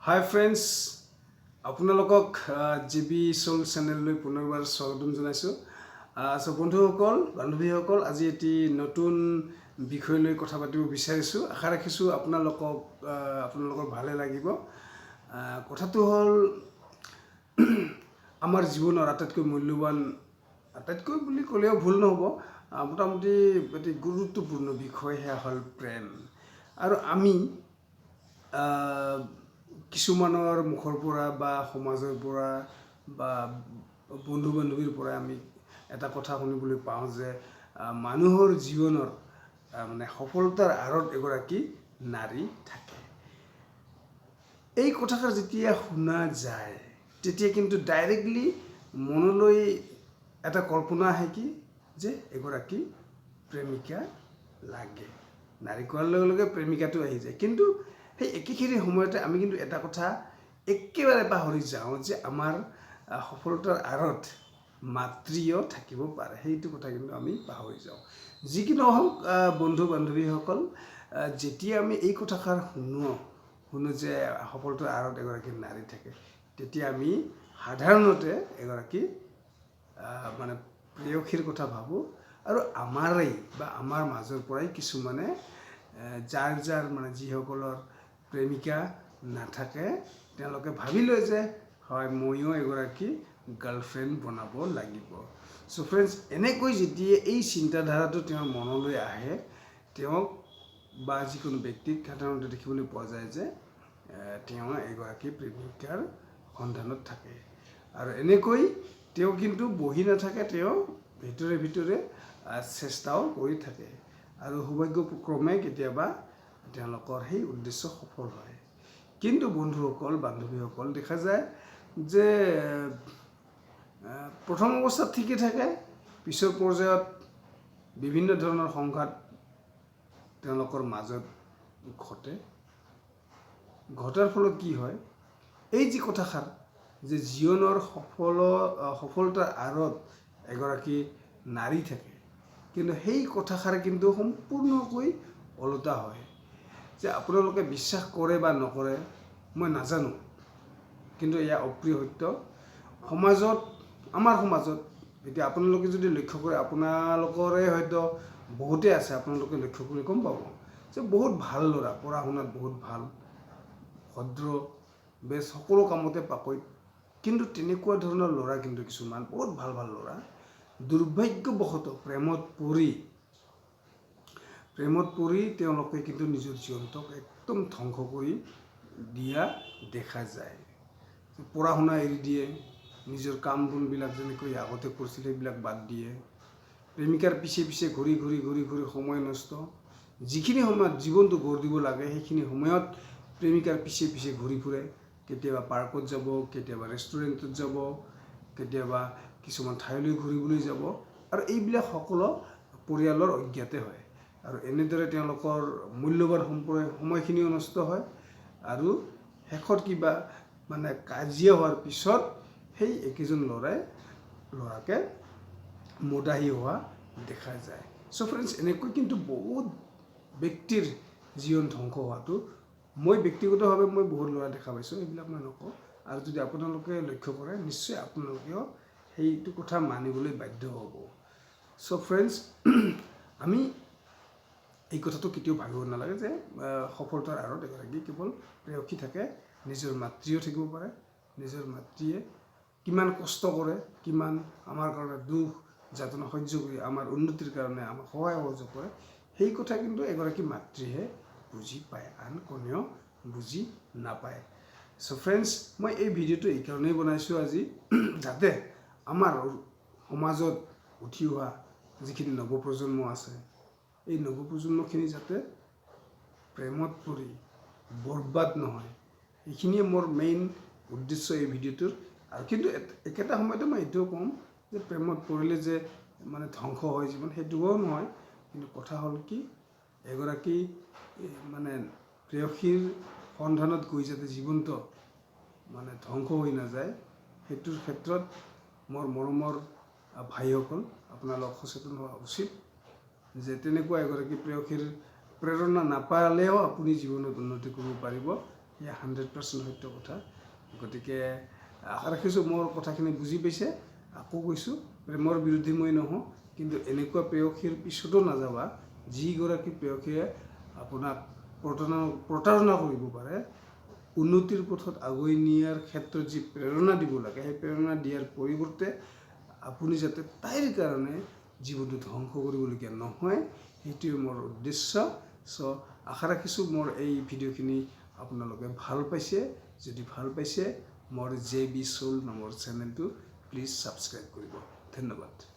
হাই friends, আপোনালোকক GB soul চেনেললৈ পুনৰবাৰ স্বাগতম জনাইছোঁ। বন্ধুসকল, বান্ধৱীসকল, আজি এটি নতুন বিষয় লৈ কথা পাতিব বিচাৰিছোঁ। আশা ৰাখিছোঁ আপোনালোকৰ ভালে লাগিব। কথাটো হ'ল আমাৰ জীৱনৰ আটাইতকৈ মূল্যৱান, আটাইতকৈ বুলি ক'লেও ভুল নহ'ব, মোটামুটি এটি গুৰুত্বপূৰ্ণ বিষয়, সেয়া হ'ল প্ৰেম। আৰু আমি কিছুমানৰ মুখৰ পৰা বা সমাজৰ পৰা বা বন্ধু বান্ধৱীৰ পৰা আমি এটা কথা শুনিবলৈ পাওঁ যে মানুহৰ জীৱনৰ মানে সফলতাৰ আঁৰত এগৰাকী নাৰী থাকে। এই কথাষাৰ যেতিয়া শুনা যায় তেতিয়া কিন্তু ডাইৰেক্টলি মনলৈ এটা কল্পনা আহে কি যে এগৰাকী প্ৰেমিকা লাগে। নাৰী কোৱাৰ লগে লগে প্ৰেমিকাটো আহি যায়। কিন্তু সেই একেখিনি সময়তে আমি কিন্তু এটা কথা একেবাৰে পাহৰি যাওঁ যে আমাৰ সফলতাৰ আঁৰত মাতৃও থাকিব পাৰে। সেইটো কথা কিন্তু আমি পাহৰি যাওঁ। যি কি নহওক বন্ধু বান্ধৱীসকল, যেতিয়া আমি এই কথাষাৰ শুনো যে সফলতাৰ আঁৰত এগৰাকী নাৰী থাকে, তেতিয়া আমি সাধাৰণতে এগৰাকী মানে প্ৰেয়সীৰ কথা ভাবোঁ। আৰু আমাৰেই বা আমাৰ মাজৰ পৰাই কিছুমানে যাৰ মানে যিসকলৰ প্ৰেমিকা নাথাকে তেওঁলোকে ভাবি লয় যে হয়, ময়ো এগৰাকী গাৰ্লফ্ৰেণ্ড বনাব লাগিব। চ' ফ্ৰেণ্ডছ, এনেকৈ যেতিয়া এই চিন্তাধাৰাটো তেওঁৰ মনলৈ আহে, তেওঁক বা যিকোনো ব্যক্তিক সাধাৰণতে দেখিবলৈ পোৱা যায় যে তেওঁ এগৰাকী প্ৰেমিকাৰ সন্ধানত থাকে। আৰু এনেকৈ তেওঁ কিন্তু বহি নাথাকে, তেওঁ ভিতৰে ভিতৰে চেষ্টাও কৰি থাকে। আৰু সৌভাগ্যক্ৰমে কেতিয়াবা তেওঁলোকৰ সেই উদ্দেশ্য সফল হয়। কিন্তু বন্ধুসকল, বান্ধৱীসকল, দেখা যায় যে প্ৰথম অৱস্থাত ঠিকে থাকে, পিছৰ পৰ্যায়ত বিভিন্ন ধৰণৰ সংঘাত তেওঁলোকৰ মাজত ঘটাৰ ফলত কি হয়, এই যি কথাষাৰ যে জীৱনৰ সফলতাৰ আঁৰত এগৰাকী নাৰী থাকে, কিন্তু সেই কথাষাৰ কিন্তু সম্পূৰ্ণকৈ ওলোটা হয়। যে আপোনালোকে বিশ্বাস কৰে বা নকৰে মই নাজানো, কিন্তু এয়া অপ্ৰিয় সত্য। আমাৰ সমাজত এতিয়া আপোনালোকে যদি লক্ষ্য কৰে, আপোনালোকৰে হয়তো বহুতেই আছে, আপোনালোকে লক্ষ্য কৰি গম পাব যে বহুত ভাল ল'ৰা, পঢ়া শুনাত বহুত ভাল, ভদ্ৰ, বেছ, সকলো কামতে পাকৈত, কিন্তু তেনেকুৱা ধৰণৰ ল'ৰা কিন্তু কিছুমান বহুত ভাল ল'ৰা দুৰ্ভাগ্যবশতঃ প্ৰেমত পৰি তেওঁলোকে কিন্তু নিজৰ জীৱনটোক একদম ধ্বংস কৰি দিয়া দেখা যায়। পঢ়া শুনা এৰি দিয়ে, নিজৰ কাম বনবিলাক যেনেকৈ আগতে কৰিছিল সেইবিলাক বাদ দিয়ে, প্ৰেমিকাৰ পিছে ঘূৰি সময় নষ্ট। যিখিনি সময়ত জীৱনটো গঢ় দিব লাগে সেইখিনি সময়ত প্ৰেমিকাৰ পিছে ঘূৰি ফুৰে। কেতিয়াবা পাৰ্কত যাব, কেতিয়াবা ৰেষ্টুৰেণ্টত যাব, কেতিয়াবা কিছুমান ঠাইলৈ ঘূৰিবলৈ যাব। আৰু এইবিলাক সকলো পৰিয়ালৰ অজ্ঞাতে হয়। আৰু এনেদৰে তেওঁলোকৰ মূল্যৱান সময়খিনিও নষ্ট হয়। আৰু শেষত কিবা মানে কাজিয়া হোৱাৰ পিছত সেই একেজন ল'ৰাকে মদাহী হোৱা দেখা যায়। চ' ফ্ৰেণ্ডছ, এনেকৈ কিন্তু বহুত ব্যক্তিৰ জীৱন ধ্বংস হোৱাটো মই ব্যক্তিগতভাৱে বহুত ল'ৰা দেখা পাইছোঁ, এইবিলাক মই নকওঁ। আৰু যদি আপোনালোকে লক্ষ্য কৰে, নিশ্চয় আপোনালোকেও সেইটো কথা মানিবলৈ বাধ্য হ'ব। চ' ফ্ৰেণ্ডছ, আমি এই কথাটো কেতিয়াও ভাবিব নালাগে যে সফলতাৰ আঁৰত এগৰাকী কেৱল প্ৰেয়সী থাকে। নিজৰ মাতৃও থাকিব পাৰে। নিজৰ মাতৃয়ে কিমান কষ্ট কৰে, কিমান আমাৰ কাৰণে দুখ যাতনা সহ্য কৰি আমাৰ উন্নতিৰ কাৰণে আমাক সহায় সহযোগ কৰে, সেই কথা কিন্তু এগৰাকী মাতৃহে বুজি পায়, আন কোনেও বুজি নাপায়। চ' ফ্ৰেণ্ডছ, মই এই ভিডিঅ'টো এইকাৰণেই বনাইছোঁ আজি, যাতে আমাৰ সমাজত উঠি অহা যিখিনি নৱপ্ৰজন্ম আছে, এই নৱপ্ৰজন্মখিনি যাতে প্ৰেমত পৰি বৰবাদ নহয়, এইখিনিয়ে মোৰ মেইন উদ্দেশ্য এই ভিডিঅ'টোৰ। আৰু কিন্তু একেটা সময়তে মই এইটোও ক'ম যে প্ৰেমত পৰিলে যে মানে ধ্বংস হয় জীৱন, সেইটোও নহয়। কিন্তু কথা হ'ল কি, এগৰাকী মানে প্ৰেয়সীৰ সন্ধানত গৈ যাতে জীৱনটো মানে ধ্বংস হৈ নাযায়, সেইটোৰ ক্ষেত্ৰত মোৰ মৰমৰ ভাইসকল, আপোনালোক সচেতন হোৱা উচিত। যে তেনেকুৱা এগৰাকী প্ৰেয়সীৰ প্ৰেৰণা নাপালেও আপুনি জীৱনত উন্নতি কৰিব পাৰিব, এয়া 100% সত্য কথা গতিকে আশা ৰাখিছোঁ মোৰ কথাখিনি বুজি পাইছে আকৌ কৈছোঁ প্ৰেমৰ বিৰোধী মই নহওঁ কিন্তু এনেকুৱা প্ৰেয়সীৰ পিছতো নাযাবা যিগৰাকী প্ৰেয়সীয়ে আপোনাক প্ৰতাৰণা কৰিব পাৰে উন্নতিৰ পথত আগুৱাই নিয়াৰ ক্ষেত্ৰত যি প্ৰেৰণা দিব লাগে সেই প্ৰেৰণা দিয়াৰ পৰিৱৰ্তে আপুনি যাতে তাইৰ কাৰণে জীৱনটো ধ্বংস কৰিবলগীয়া নহয় সেইটোৱে মোৰ উদ্দেশ্য চ' আশা ৰাখিছোঁ মোৰ এই ভিডিঅ'খিনি আপোনালোকে ভাল পাইছে যদি ভাল পাইছে মোৰ JB Soul নামৰ চেনেলটো প্লিজ ছাবস্ক্ৰাইব কৰিব ধন্যবাদ